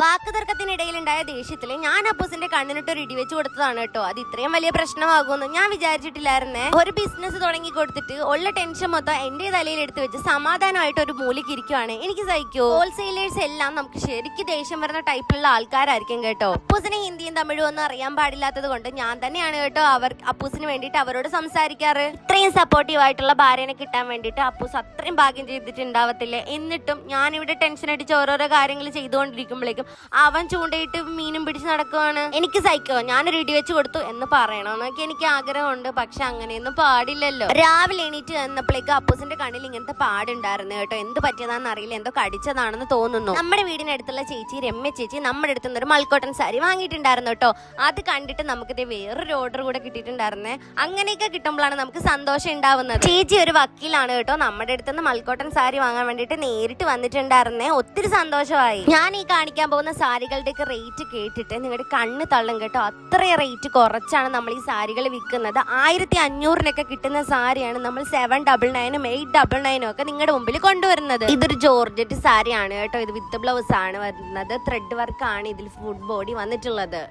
വാക്കുതർക്കത്തിനിടയിലുണ്ടായ ദേഷ്യത്തില് ഞാൻ അപ്പൂസിന്റെ കണ്ണിനിട്ടൊരു ഇടിവെച്ച് കൊടുത്തതാണ് കേട്ടോ. അത് ഇത്രയും വലിയ പ്രശ്നമാകുമെന്ന് ഞാൻ വിചാരിച്ചിട്ടില്ലായിരുന്നേ. ഒരു ബിസിനസ് തുടങ്ങി കൊടുത്തിട്ട് ഉള്ള ടെൻഷൻ മൊത്തം എന്റെ തലയിൽ എടുത്ത് വെച്ച് സമാധാനമായിട്ട് ഒരു മൂലയ്ക്ക് ഇരിക്കുവാണ്. എനിക്ക് സഹിക്കോ? ഹോൾസെയിലേഴ്സ് എല്ലാം നമുക്ക് ശരിക്കും ദേഷ്യം വരുന്ന ടൈപ്പിലുള്ള ആൾക്കാരായിരിക്കും കേട്ടോ. അപ്പൂസിന് ഹിന്ദിയും തമിഴും ഒന്നും അറിയാൻ പാടില്ലാത്തത് കൊണ്ട് ഞാൻ തന്നെയാണ് കേട്ടോ അപ്പൂസിന് വേണ്ടിയിട്ട് അവരോട് സംസാരിക്കാറ്. ഇത്രയും സപ്പോർട്ടീവ് ആയിട്ടുള്ള ഭാര്യനെ കിട്ടാൻ വേണ്ടിയിട്ട് അപ്പൂസ് അത്രയും ഭാഗ്യം ചെയ്തിട്ടുണ്ടാവത്തില്ലേ. എന്നിട്ടും ഞാനിവിടെ ടെൻഷൻ അടിച്ച് ഓരോരോ കാര്യങ്ങൾ ചെയ്തുകൊണ്ടിരിക്കുമ്പോഴേക്കും അവൻ ചൂണ്ടയിട്ട് മീനും പിടിച്ച് നടക്കുവാണ്. എനിക്ക് സഹിക്കോ? ഞാനൊരു ഇടി വെച്ച് കൊടുത്തു എന്ന് പറയണമെന്നൊക്കെ എനിക്ക് ആഗ്രഹമുണ്ട്. പക്ഷെ അങ്ങനെയൊന്നും പാടില്ലല്ലോ. രാവിലെ എണീറ്റ് വന്നപ്പോഴേക്കും അപ്പൂസിന്റെ കണ്ണിൽ ഇങ്ങനത്തെ പാടുണ്ടായിരുന്നു കേട്ടോ. എന്ത് പറ്റിയതാണെന്ന് അറിയില്ല, എന്തോ കടിച്ചതാണെന്ന് തോന്നുന്നു. നമ്മുടെ വീടിനടുത്തുള്ള ചേച്ചി രമ്യ ചേച്ചി നമ്മുടെ അടുത്തുനിന്ന് ഒരു മൽക്കോട്ടൻ സാരി വാങ്ങിയിട്ടുണ്ടായിരുന്നു കേട്ടോ. അത് കണ്ടിട്ട് നമുക്ക് വേറൊരു ഓർഡർ കൂടെ കിട്ടിയിട്ടുണ്ടായിരുന്നേ. അങ്ങനെയൊക്കെ കിട്ടുമ്പോഴാണ് നമുക്ക് സന്തോഷം ഉണ്ടാവുന്നത്. ചേച്ചി ഒരു വക്കീലാണ് കേട്ടോ. നമ്മുടെ അടുത്തുനിന്ന് മൽക്കോട്ടൻ സാരി വാങ്ങാൻ വേണ്ടിയിട്ട് നേരിട്ട് വന്നിട്ടുണ്ടായിരുന്നേ. ഒത്തിരി സന്തോഷമായി. ഞാൻ ഈ കാണിക്കാൻ പോകുന്ന സാരികളുടെയൊക്കെ റേറ്റ് കേട്ടിട്ട് നിങ്ങളുടെ കണ്ണ് തള്ളും കേട്ടോ. അത്രയും റേറ്റ് കുറച്ചാണ് നമ്മൾ ഈ സാരികൾ വിൽക്കുന്നത്. 1500 കിട്ടുന്ന സാരിയാണ് നമ്മൾ 799 899 ഒക്കെ നിങ്ങളുടെ മുമ്പിൽ കൊണ്ടുവരുന്നത്. ഇതൊരു ജോർജറ്റ് സാരിയാണ് കേട്ടോ. ഇത് വിത്ത് ബ്ലൗസ് ആണ് വരുന്നത്. ത്രെഡ് വർക്ക് ആണ് ഇതിൽ ഫുൾ ബോഡി വന്നിട്ടുള്ളത്.